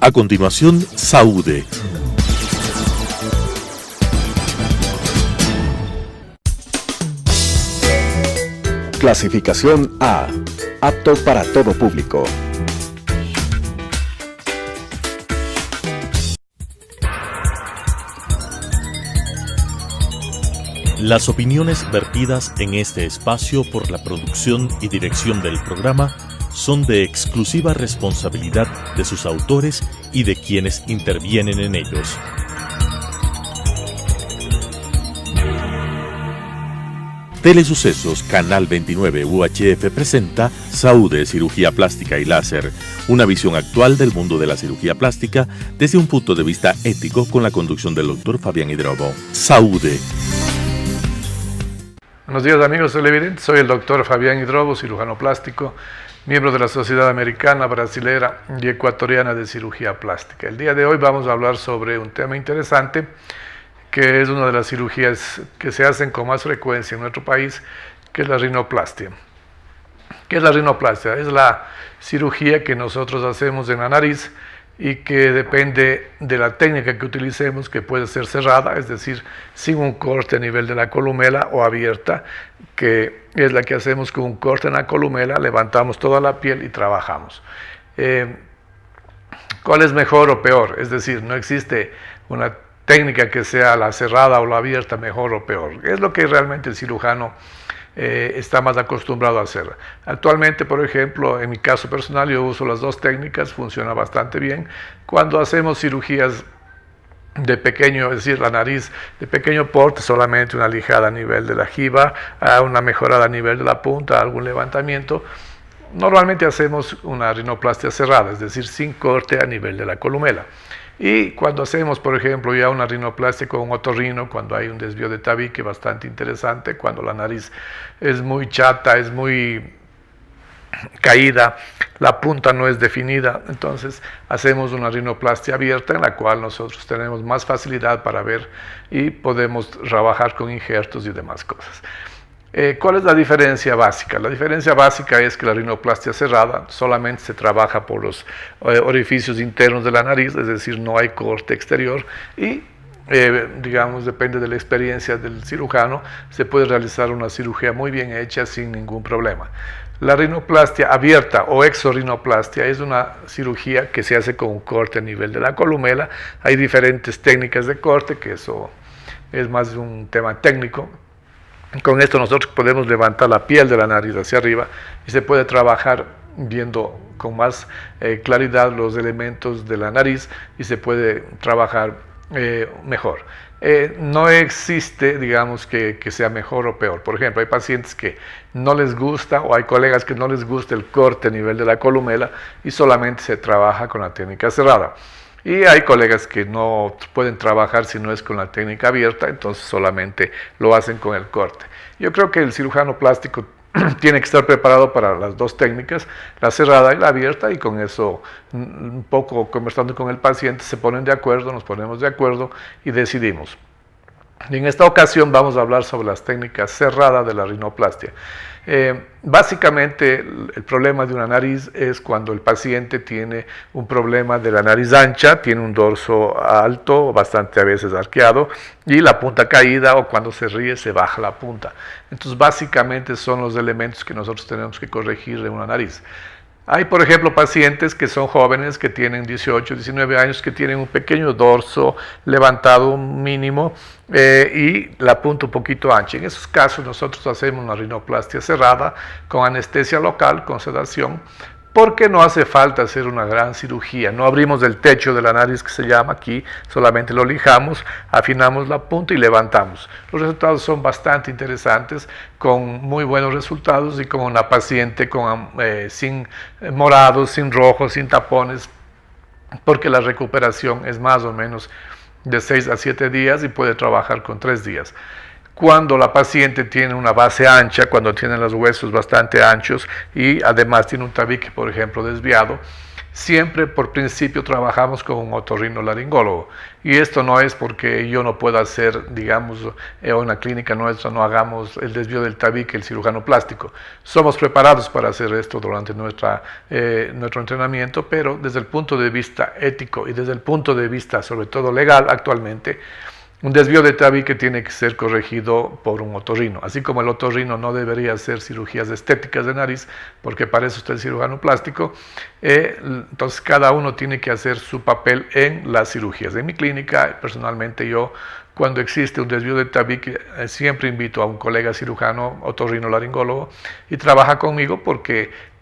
A continuación, Saúde. Clasificación A. Apto para todo público. Las opiniones vertidas en este espacio por la producción y dirección del programa son de exclusiva responsabilidad de sus autores y de quienes intervienen en ellos. Telesucesos Canal 29 UHF presenta Saúde, Cirugía Plástica y Láser, una visión actual del mundo de la cirugía plástica desde un punto de vista ético con la conducción del Dr. Fabián Hidrobo. Saúde. Buenos días amigos televidentes, soy el Dr. Fabián Hidrobo, cirujano plástico, miembro de la Sociedad Americana, Brasilera y Ecuatoriana de Cirugía Plástica. El día de hoy vamos a hablar sobre un tema interesante, que es una de las cirugías que se hacen con más frecuencia en nuestro país, que es la rinoplastia. ¿Qué es la rinoplastia? Es la cirugía que nosotros hacemos en la nariz y que depende de la técnica que utilicemos, que puede ser cerrada, es decir, sin un corte a nivel de la columela, o abierta, que es la que hacemos con un corte en la columela, levantamos toda la piel y trabajamos. ¿Cuál es mejor o peor? Es decir, no existe una técnica que sea la cerrada o la abierta mejor o peor. Es lo que realmente el cirujano está más acostumbrado a hacer. Actualmente, por ejemplo, en mi caso personal, yo uso las dos técnicas, funciona bastante bien. Cuando hacemos cirugías de pequeño, es decir, la nariz de pequeño porte, solamente una lijada a nivel de la jiba, una mejorada a nivel de la punta, algún levantamiento, normalmente hacemos una rinoplastia cerrada, es decir, sin corte a nivel de la columela. Y cuando hacemos, por ejemplo, ya una rinoplastia con un otorrino, cuando hay un desvío de tabique bastante interesante, cuando la nariz es muy chata, es muy caída, la punta no es definida, entonces hacemos una rinoplastia abierta en la cual nosotros tenemos más facilidad para ver y podemos trabajar con injertos y demás cosas. ¿Cuál es la diferencia básica? La diferencia básica es que la rinoplastia cerrada solamente se trabaja por los orificios internos de la nariz, es decir, no hay corte exterior y, digamos, depende de la experiencia del cirujano, se puede realizar una cirugía muy bien hecha sin ningún problema. La rinoplastia abierta o exorinoplastia es una cirugía que se hace con un corte a nivel de la columela. Hay diferentes técnicas de corte, que eso es más un tema técnico. Con esto nosotros podemos levantar la piel de la nariz hacia arriba y se puede trabajar viendo con más claridad los elementos de la nariz y se puede trabajar mejor. No existe, digamos, que sea mejor o peor. Por ejemplo, hay pacientes que no les gusta o hay colegas que no les gusta el corte a nivel de la columela y solamente se trabaja con la técnica cerrada. Y hay colegas que no pueden trabajar si no es con la técnica abierta, entonces solamente lo hacen con el corte. Yo creo que el cirujano plástico tiene que estar preparado para las dos técnicas, la cerrada y la abierta, y con eso, un poco conversando con el paciente, se ponen de acuerdo, nos ponemos de acuerdo y decidimos. Y en esta ocasión vamos a hablar sobre las técnicas cerradas de la rinoplastia. Básicamente el problema de una nariz es cuando el paciente tiene un problema de la nariz ancha, tiene un dorso alto, bastante a veces arqueado, y la punta caída, o cuando se ríe se baja la punta. Entonces básicamente son los elementos que nosotros tenemos que corregir en una nariz. Hay, por ejemplo, pacientes que son jóvenes, que tienen 18, 19 años, que tienen un pequeño dorso levantado mínimo y la punta un poquito ancha. En esos casos nosotros hacemos una rinoplastia cerrada con anestesia local, con sedación, porque no hace falta hacer una gran cirugía. No abrimos el techo de la nariz, que se llama aquí, solamente lo lijamos, afinamos la punta y levantamos. Los resultados son bastante interesantes, con muy buenos resultados y con una paciente sin morados, sin rojos, sin tapones, porque la recuperación es más o menos de 6 a 7 días y puede trabajar con 3 días. Cuando la paciente tiene una base ancha, cuando tiene los huesos bastante anchos y además tiene un tabique, por ejemplo, desviado, siempre por principio trabajamos con un otorrinolaringólogo. Y esto no es porque yo no pueda hacer, digamos, o en la clínica nuestra no hagamos el desvío del tabique, el cirujano plástico. Somos preparados para hacer esto durante nuestro entrenamiento, pero desde el punto de vista ético y desde el punto de vista sobre todo legal actualmente, un desvío de tabique tiene que ser corregido por un otorrino, así como el otorrino no debería hacer cirugías estéticas de nariz, porque para eso está el cirujano plástico. Entonces cada uno tiene que hacer su papel en las cirugías. En mi clínica, personalmente yo, cuando existe un desvío de tabique, siempre invito a un colega cirujano, otorrinolaringólogo, y trabaja conmigo porque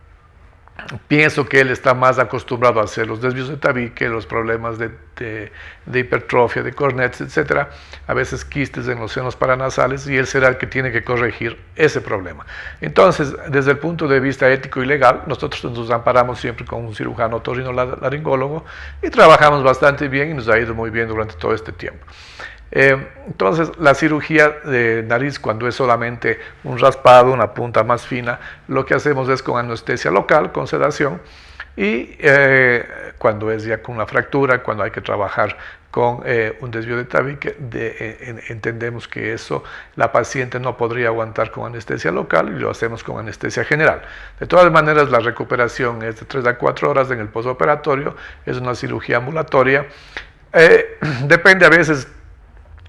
pienso que él está más acostumbrado a hacer los desvíos de tabique, los problemas de hipertrofia, de cornets, etc. A veces quistes en los senos paranasales, y él será el que tiene que corregir ese problema. Entonces, desde el punto de vista ético y legal, nosotros nos amparamos siempre con un cirujano otorrinolaringólogo y trabajamos bastante bien y nos ha ido muy bien durante todo este tiempo. Entonces, la cirugía de nariz, cuando es solamente un raspado, una punta más fina, lo que hacemos es con anestesia local, con sedación, y cuando es ya con una fractura, cuando hay que trabajar con un desvío de tabique, entendemos que eso la paciente no podría aguantar con anestesia local y lo hacemos con anestesia general. De todas maneras, la recuperación es de 3 a 4 horas en el postoperatorio, es una cirugía ambulatoria. Depende a veces.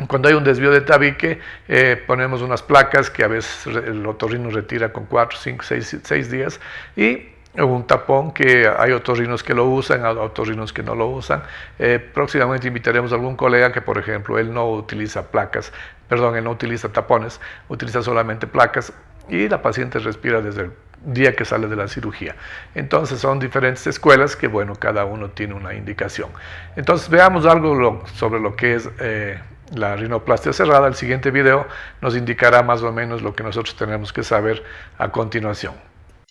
Cuando hay un desvío de tabique, ponemos unas placas que a veces el otorrino retira con 4, 5, 6 días, y un tapón que hay otorrinos que lo usan, hay otorrinos que no lo usan. Próximamente invitaremos a algún colega que, por ejemplo, él no utiliza él no utiliza tapones, utiliza solamente placas, y la paciente respira desde el día que sale de la cirugía. Entonces son diferentes escuelas que, bueno, cada uno tiene una indicación. Entonces veamos algo sobre lo que es la rinoplastia cerrada. El siguiente video nos indicará más o menos lo que nosotros tenemos que saber a continuación.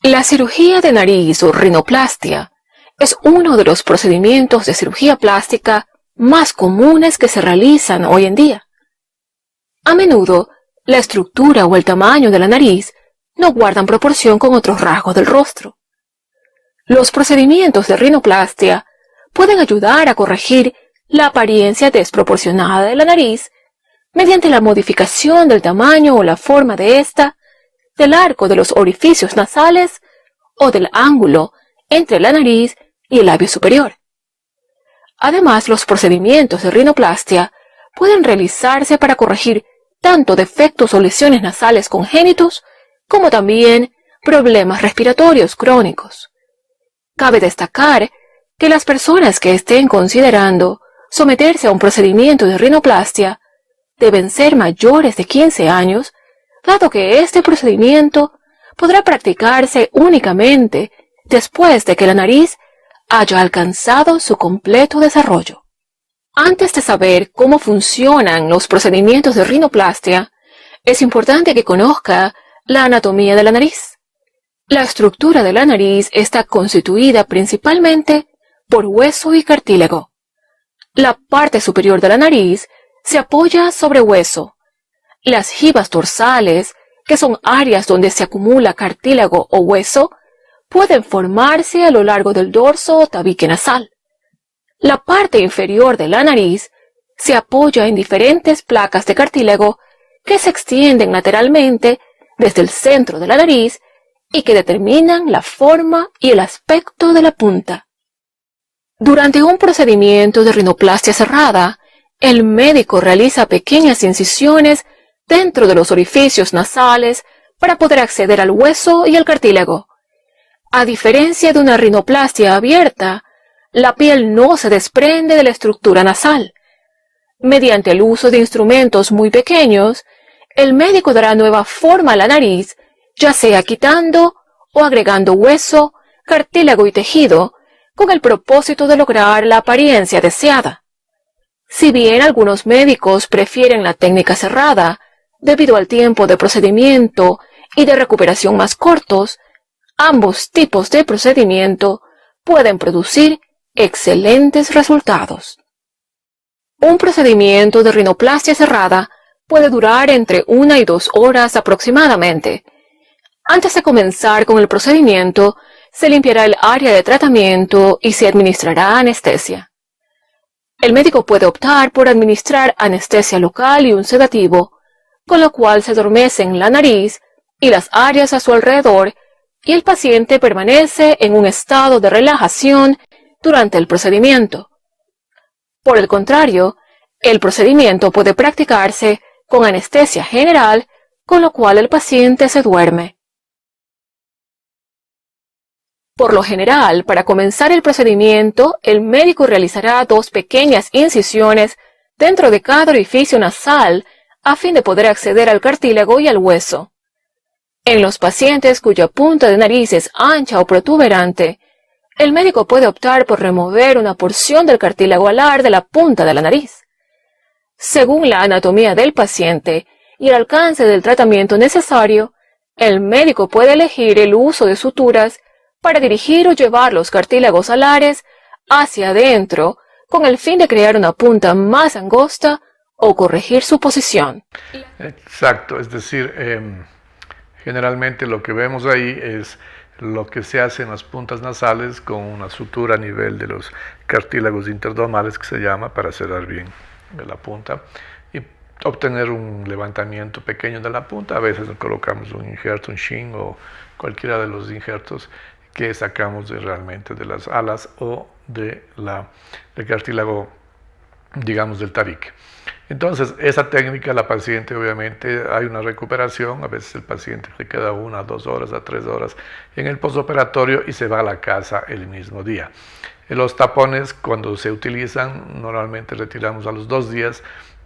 La cirugía de nariz o rinoplastia es uno de los procedimientos de cirugía plástica más comunes que se realizan hoy en día. A menudo, la estructura o el tamaño de la nariz no guardan proporción con otros rasgos del rostro. Los procedimientos de rinoplastia pueden ayudar a corregir la apariencia desproporcionada de la nariz mediante la modificación del tamaño o la forma de ésta, del arco de los orificios nasales o del ángulo entre la nariz y el labio superior. Además, los procedimientos de rinoplastia pueden realizarse para corregir tanto defectos o lesiones nasales congénitos como también problemas respiratorios crónicos. Cabe destacar que las personas que estén considerando someterse a un procedimiento de rinoplastia deben ser mayores de 15 años, dado que este procedimiento podrá practicarse únicamente después de que la nariz haya alcanzado su completo desarrollo. Antes de saber cómo funcionan los procedimientos de rinoplastia, es importante que conozca la anatomía de la nariz. La estructura de la nariz está constituida principalmente por hueso y cartílago. La parte superior de la nariz se apoya sobre hueso. Las jibas dorsales, que son áreas donde se acumula cartílago o hueso, pueden formarse a lo largo del dorso o tabique nasal. La parte inferior de la nariz se apoya en diferentes placas de cartílago que se extienden lateralmente desde el centro de la nariz y que determinan la forma y el aspecto de la punta. Durante un procedimiento de rinoplastia cerrada, el médico realiza pequeñas incisiones dentro de los orificios nasales para poder acceder al hueso y al cartílago. A diferencia de una rinoplastia abierta, la piel no se desprende de la estructura nasal. Mediante el uso de instrumentos muy pequeños, el médico dará nueva forma a la nariz, ya sea quitando o agregando hueso, cartílago y tejido, con el propósito de lograr la apariencia deseada. Si bien algunos médicos prefieren la técnica cerrada, debido al tiempo de procedimiento y de recuperación más cortos, ambos tipos de procedimiento pueden producir excelentes resultados. Un procedimiento de rinoplastia cerrada puede durar entre 1 y 2 horas aproximadamente. Antes de comenzar con el procedimiento, se limpiará el área de tratamiento y se administrará anestesia. El médico puede optar por administrar anestesia local y un sedativo, con lo cual se adormecen la nariz y las áreas a su alrededor, y el paciente permanece en un estado de relajación durante el procedimiento. Por el contrario, el procedimiento puede practicarse con anestesia general, con lo cual el paciente se duerme. Por lo general, para comenzar el procedimiento, el médico realizará 2 pequeñas incisiones dentro de cada orificio nasal a fin de poder acceder al cartílago y al hueso. En los pacientes cuya punta de nariz es ancha o protuberante, el médico puede optar por remover una porción del cartílago alar de la punta de la nariz. Según la anatomía del paciente y el alcance del tratamiento necesario, el médico puede elegir el uso de suturas para dirigir o llevar los cartílagos alares hacia adentro con el fin de crear una punta más angosta o corregir su posición. Exacto, es decir, generalmente lo que vemos ahí es lo que se hace en las puntas nasales con una sutura a nivel de los cartílagos interdomales, que se llama, para cerrar bien la punta y obtener un levantamiento pequeño de la punta. A veces colocamos un injerto, un shin o cualquiera de los injertos que sacamos realmente de las alas o del cartílago, digamos, del tabique. Entonces, esa técnica, la paciente, obviamente, hay una recuperación, a veces el paciente se queda 1 a 2 horas, a 3 horas en el postoperatorio y se va a la casa el mismo día. Los tapones, cuando se utilizan, normalmente retiramos a los 2 días.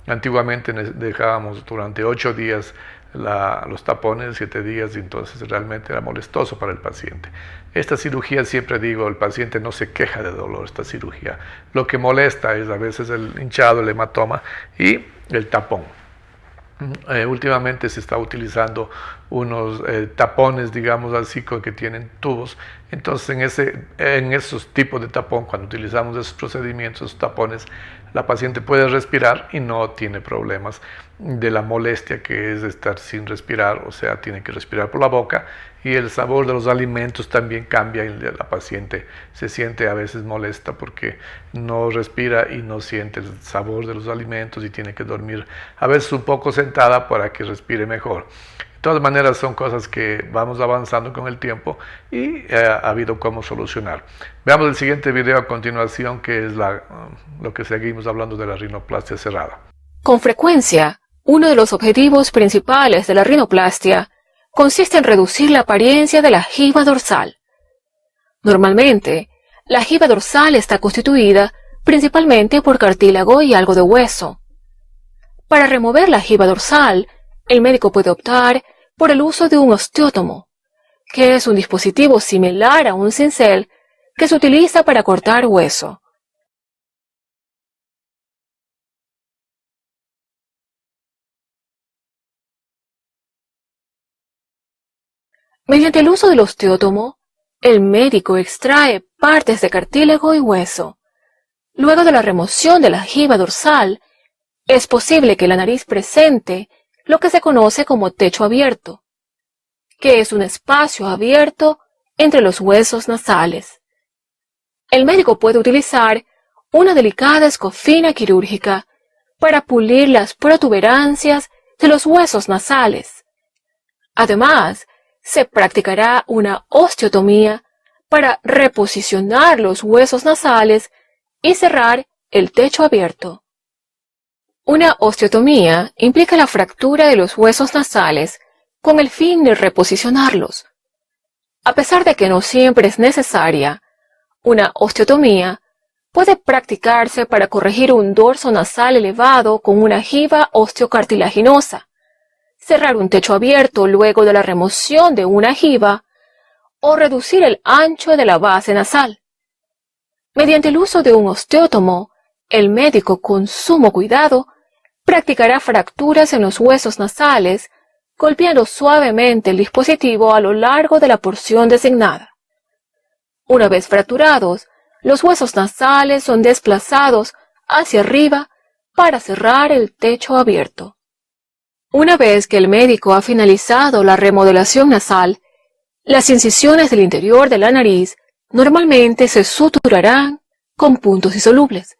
Antiguamente dejábamos durante 8 días los tapones, 7 días, y entonces realmente era molestoso para el paciente. Esta cirugía, siempre digo, el paciente no se queja de dolor, esta cirugía. Lo que molesta es a veces el hinchado, el hematoma y el tapón. Últimamente se está utilizando unos tapones, digamos así, que tienen tubos. Entonces en esos tipos de tapón, cuando utilizamos esos procedimientos, esos tapones, la paciente puede respirar y no tiene problemas de la molestia que es estar sin respirar, o sea, tiene que respirar por la boca, y el sabor de los alimentos también cambia y la paciente se siente a veces molesta porque no respira y no siente el sabor de los alimentos y tiene que dormir a veces un poco sentada para que respire mejor. De todas maneras, son cosas que vamos avanzando con el tiempo y ha habido cómo solucionar. Veamos el siguiente video a continuación, que es lo que seguimos hablando de la rinoplastia cerrada. Con frecuencia, uno de los objetivos principales de la rinoplastia consiste en reducir la apariencia de la jiba dorsal. Normalmente, la jiba dorsal está constituida principalmente por cartílago y algo de hueso. Para remover la jiba dorsal, el médico puede optar por el uso de un osteótomo, que es un dispositivo similar a un cincel que se utiliza para cortar hueso. Mediante el uso del osteótomo, el médico extrae partes de cartílago y hueso. Luego de la remoción de la jiba dorsal, es posible que la nariz presente lo que se conoce como techo abierto, que es un espacio abierto entre los huesos nasales. El médico puede utilizar una delicada escofina quirúrgica para pulir las protuberancias de los huesos nasales. Además, se practicará una osteotomía para reposicionar los huesos nasales y cerrar el techo abierto. Una osteotomía implica la fractura de los huesos nasales con el fin de reposicionarlos. A pesar de que no siempre es necesaria, una osteotomía puede practicarse para corregir un dorso nasal elevado con una jiba osteocartilaginosa, cerrar un techo abierto luego de la remoción de una jiba o reducir el ancho de la base nasal. Mediante el uso de un osteótomo, el médico con sumo cuidado practicará fracturas en los huesos nasales, golpeando suavemente el dispositivo a lo largo de la porción designada. Una vez fracturados, los huesos nasales son desplazados hacia arriba para cerrar el techo abierto. Una vez que el médico ha finalizado la remodelación nasal, Las incisiones del interior de la nariz normalmente se suturarán con puntos insolubles.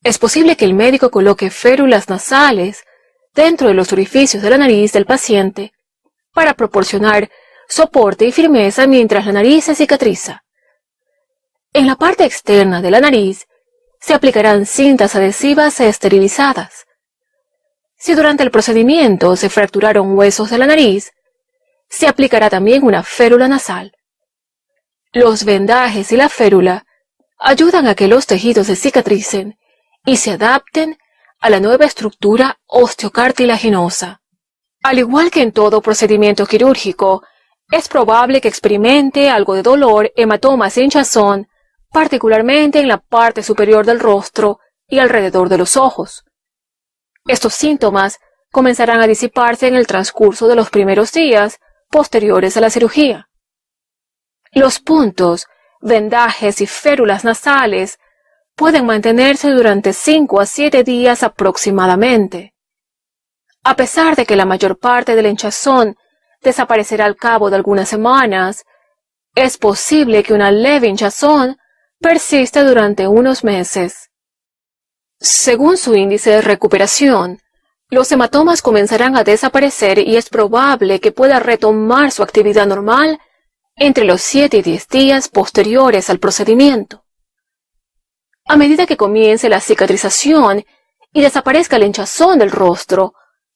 Es posible que el médico coloque férulas nasales dentro de los orificios de la nariz del paciente para proporcionar soporte y firmeza mientras la nariz se cicatriza. En la parte externa de la nariz se aplicarán cintas adhesivas esterilizadas. Si durante el procedimiento se fracturaron huesos de la nariz, se aplicará también una férula nasal. Los vendajes y la férula ayudan a que los tejidos se cicatricen y se adapten a la nueva estructura osteocartilaginosa. Al igual que en todo procedimiento quirúrgico, es probable que experimente algo de dolor, hematomas e hinchazón, particularmente en la parte superior del rostro y alrededor de los ojos. Estos síntomas comenzarán a disiparse en el transcurso de los primeros días posteriores a la cirugía. Los puntos, vendajes y férulas nasales pueden mantenerse durante 5 a 7 días aproximadamente. A pesar de que la mayor parte del hinchazón desaparecerá al cabo de algunas semanas, es posible que una leve hinchazón persista durante unos meses. Según su índice de recuperación, los hematomas comenzarán a desaparecer y es probable que pueda retomar su actividad normal entre los 7 y 10 días posteriores al procedimiento. A medida que comience la cicatrización y desaparezca el hinchazón del rostro,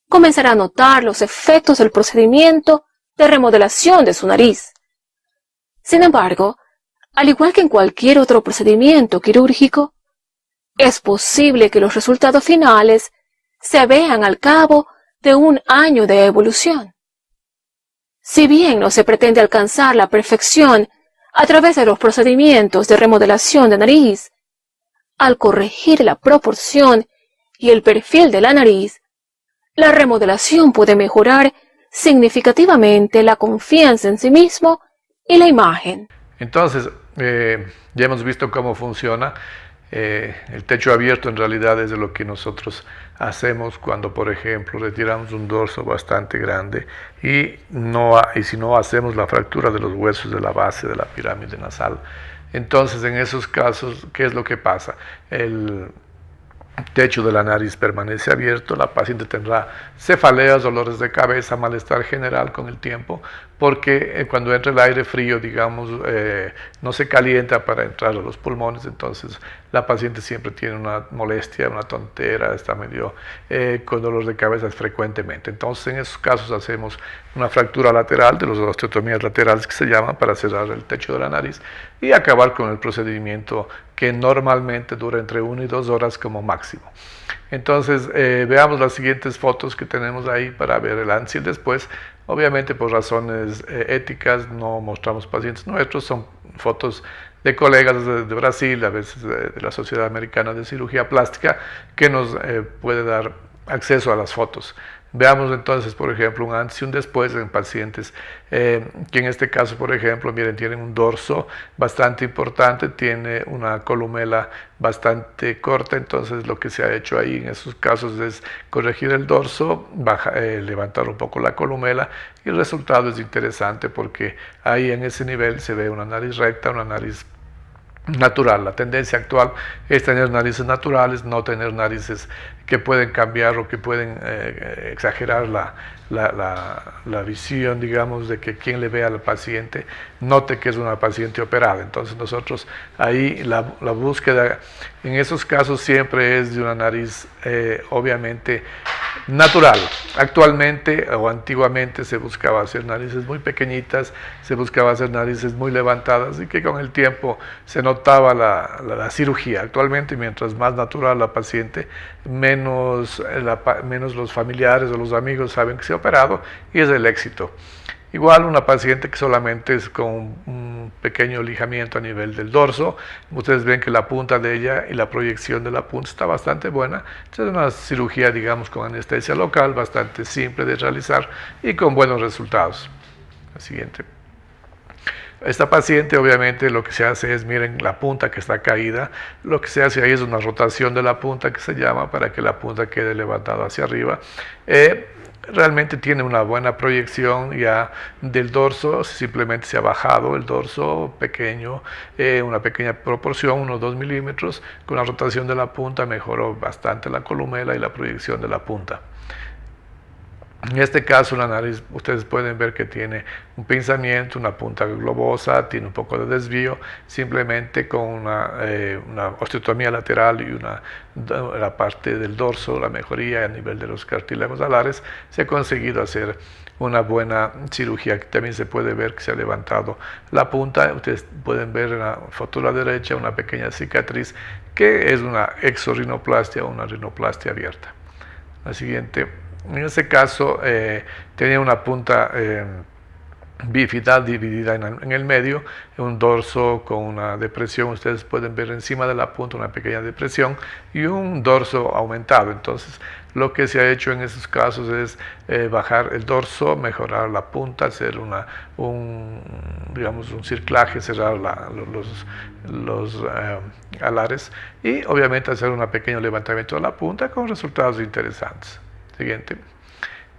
comenzará a notar los efectos del procedimiento de remodelación de su nariz. Sin embargo, al igual que en cualquier otro procedimiento quirúrgico, es posible que los resultados finales se vean al cabo de un año de evolución. Si bien no se pretende alcanzar la perfección a través de los procedimientos de remodelación de nariz, al corregir la proporción y el perfil de la nariz, la remodelación puede mejorar significativamente la confianza en sí mismo y la imagen. Entonces, ya hemos visto cómo funciona. El techo abierto en realidad es de lo que nosotros hacemos cuando, por ejemplo, retiramos un dorso bastante grande y si no hacemos la fractura de los huesos de la base de la pirámide nasal. Entonces, en esos casos, ¿qué es lo que pasa? El techo de la nariz permanece abierto, la paciente tendrá cefaleas, dolores de cabeza, malestar general con el tiempo, porque cuando entra el aire frío, digamos, no se calienta para entrar a los pulmones, entonces la paciente siempre tiene una molestia, una tontera, está medio con dolor de cabeza frecuentemente. Entonces en esos casos hacemos una fractura lateral, de las osteotomías laterales que se llaman, para cerrar el techo de la nariz y acabar con el procedimiento que normalmente dura entre 1 y 2 horas como máximo. Entonces veamos las siguientes fotos que tenemos ahí para ver el antes y el después. Obviamente por razones éticas no mostramos pacientes nuestros, son fotos de colegas de Brasil, a veces de la Sociedad Americana de Cirugía Plástica, que nos puede dar acceso a las fotos. Veamos entonces, por ejemplo, un antes y un después en pacientes que en este caso, por ejemplo, miren, tienen un dorso bastante importante, tiene una columela bastante corta, entonces lo que se ha hecho ahí en esos casos es corregir el dorso, levantar un poco la columela y el resultado es interesante porque ahí en ese nivel se ve una nariz recta, una nariz natural. La tendencia actual es tener narices naturales, no tener narices que pueden cambiar o que pueden exagerar la visión, digamos, de que quien le vea al paciente note que es una paciente operada. Entonces nosotros ahí la búsqueda en esos casos siempre es de una nariz obviamente natural. Actualmente o antiguamente se buscaba hacer narices muy pequeñitas, se buscaba hacer narices muy levantadas y que con el tiempo se notaba la cirugía. Actualmente, mientras más natural la paciente, menos los familiares o los amigos saben que se ha operado y es el éxito. Igual una paciente que solamente es con un pequeño lijamiento a nivel del dorso, ustedes ven que la punta de ella y la proyección de la punta está bastante buena. Es una cirugía, digamos, con anestesia local, bastante simple de realizar y con buenos resultados. La siguiente. Esta paciente obviamente lo que se hace es, miren la punta que está caída, lo que se hace ahí es una rotación de la punta que se llama para que la punta quede levantada hacia arriba. realmente tiene una buena proyección ya del dorso, simplemente se ha bajado el dorso pequeño, una pequeña proporción, unos 2 milímetros, con la rotación de la punta mejoró bastante la columela y la proyección de la punta. En este caso la nariz, ustedes pueden ver que tiene un pinzamiento, una punta globosa, tiene un poco de desvío, simplemente con una osteotomía lateral y la parte del dorso, la mejoría a nivel de los cartílagos alares, se ha conseguido hacer una buena cirugía. Aquí también se puede ver que se ha levantado la punta. Ustedes pueden ver en la foto a la derecha una pequeña cicatriz que es una exorrinoplastia o una rinoplastia abierta. La siguiente. En este caso tenía una punta bífida dividida en el medio, un dorso con una depresión, ustedes pueden ver encima de la punta una pequeña depresión y un dorso aumentado. Entonces lo que se ha hecho en esos casos es bajar el dorso, mejorar la punta, hacer un circlaje, cerrar los alares y obviamente hacer un pequeño levantamiento de la punta con resultados interesantes. Siguiente.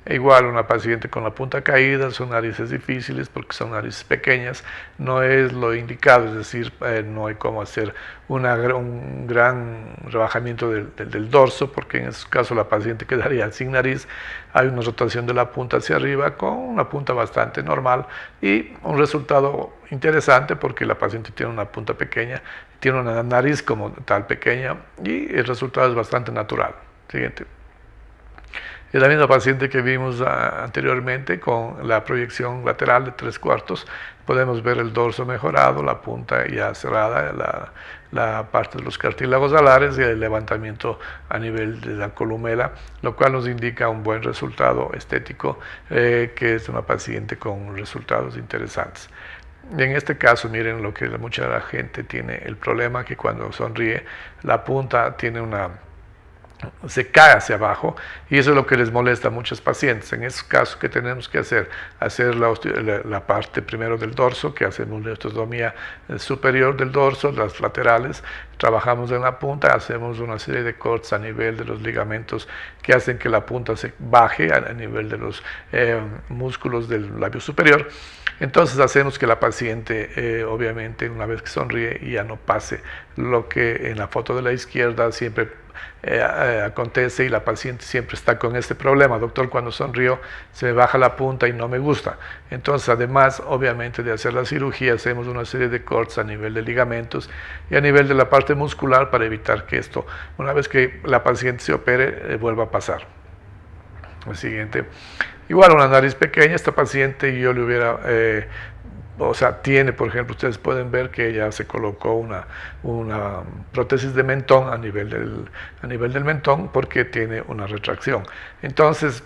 Igual una paciente con la punta caída, son narices difíciles porque son narices pequeñas, no es lo indicado, es decir, no hay cómo hacer un gran rebajamiento del dorso, porque en ese caso la paciente quedaría sin nariz. Hay una rotación de la punta hacia arriba con una punta bastante normal y un resultado interesante porque la paciente tiene una punta pequeña, tiene una nariz como tal pequeña y el resultado es bastante natural. Siguiente. Es la misma paciente que vimos anteriormente con la proyección lateral de 3/4. Podemos ver el dorso mejorado, la punta ya cerrada, la parte de los cartílagos alares y el levantamiento a nivel de la columela, lo cual nos indica un buen resultado estético, que es una paciente con resultados interesantes. Y en este caso, miren lo que mucha gente tiene el problema, que cuando sonríe la punta se cae hacia abajo y eso es lo que les molesta a muchos pacientes. En esos casos, ¿qué tenemos que hacer? Hacer la parte primero del dorso, que hacemos la osteotomía superior del dorso, las laterales, trabajamos en la punta, hacemos una serie de cortes a nivel de los ligamentos que hacen que la punta se baje a nivel de los músculos del labio superior. Entonces hacemos que la paciente, obviamente, una vez que sonríe, ya no pase lo que en la foto de la izquierda siempre acontece y la paciente siempre está con este problema. Doctor, cuando sonrío se me baja la punta y no me gusta. Entonces, además, obviamente, de hacer la cirugía, hacemos una serie de cortes a nivel de ligamentos y a nivel de la parte muscular para evitar que esto, una vez que la paciente se opere, vuelva a pasar. El siguiente. Igual una nariz pequeña, esta paciente yo le hubiera, tiene, por ejemplo, ustedes pueden ver que ella se colocó una prótesis de mentón a nivel del mentón porque tiene una retracción. Entonces,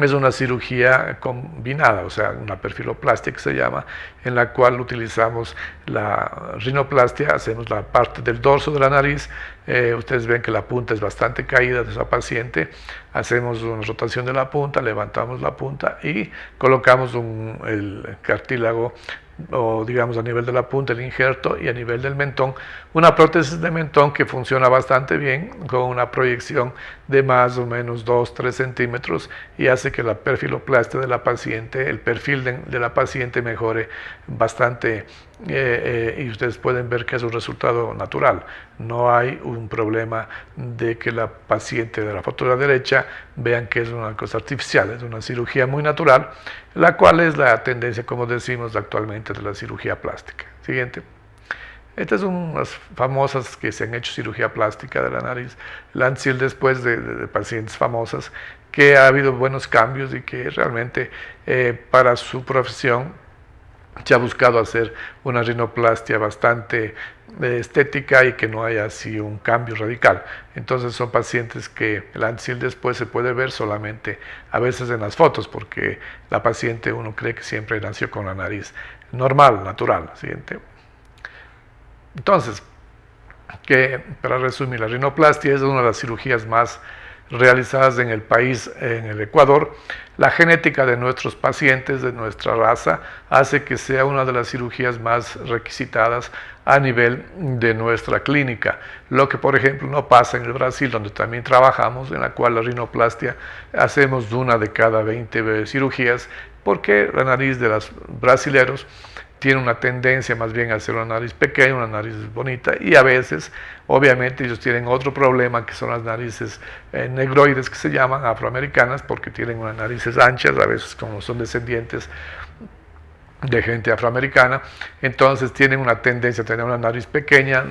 es una cirugía combinada, o sea, una perfiloplastia que se llama, en la cual utilizamos la rinoplastia, hacemos la parte del dorso de la nariz. Ustedes ven que la punta es bastante caída de esa paciente, hacemos una rotación de la punta, levantamos la punta y colocamos el cartílago, o digamos a nivel de la punta el injerto y a nivel del mentón una prótesis de mentón que funciona bastante bien con una proyección de más o menos 2-3 centímetros y hace que la perfiloplastia de la paciente, el perfil de la paciente mejore bastante y ustedes pueden ver que es un resultado natural. No hay un problema de que la paciente de la foto de la derecha vean que es una cosa artificial, es una cirugía muy natural, la cual es la tendencia, como decimos actualmente, de la cirugía plástica. Siguiente. Estas son unas famosas que se han hecho cirugía plástica de la nariz, Lancel después de pacientes famosas, que ha habido buenos cambios y que realmente para su profesión se ha buscado hacer una rinoplastia bastante estética y que no haya así un cambio radical. Entonces son pacientes que el Lancel después se puede ver solamente a veces en las fotos, porque la paciente uno cree que siempre nació con la nariz normal, natural. Siguiente. Entonces, para resumir, la rinoplastia es una de las cirugías más realizadas en el país, en el Ecuador. La genética de nuestros pacientes, de nuestra raza, hace que sea una de las cirugías más requisitadas a nivel de nuestra clínica, lo que por ejemplo no pasa en el Brasil, donde también trabajamos, en la cual la rinoplastia hacemos una de cada 20 cirugías, porque la nariz de los brasileros tiene una tendencia más bien a ser una nariz pequeña, una nariz bonita, y a veces, obviamente, ellos tienen otro problema, que son las narices negroides, que se llaman afroamericanas, porque tienen unas narices anchas, a veces como son descendientes de gente afroamericana, entonces tienen una tendencia a tener una nariz pequeña,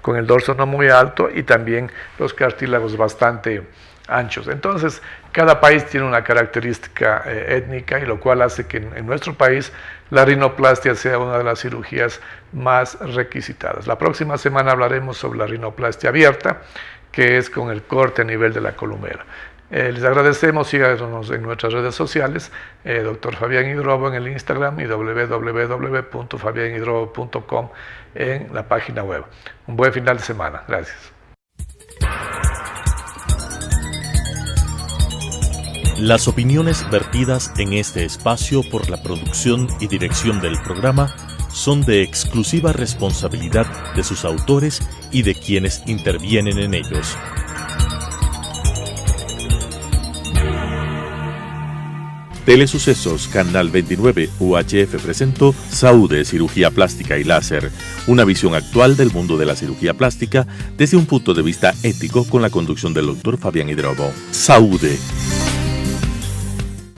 con el dorso no muy alto, y también los cartílagos bastante anchos. Entonces, cada país tiene una característica étnica, y lo cual hace que en nuestro país la rinoplastia sea una de las cirugías más requisitadas. La próxima semana hablaremos sobre la rinoplastia abierta, que es con el corte a nivel de la columela. Les agradecemos, síganos en nuestras redes sociales, Dr. Fabián Hidrobo en el Instagram y www.fabianhidrobo.com en la página web. Un buen final de semana. Gracias. Las opiniones vertidas en este espacio por la producción y dirección del programa son de exclusiva responsabilidad de sus autores y de quienes intervienen en ellos. Telesucesos Canal 29 UHF presentó Saúde, Cirugía Plástica y Láser, una visión actual del mundo de la cirugía plástica desde un punto de vista ético con la conducción del Dr. Fabián Hidrobo. Saúde.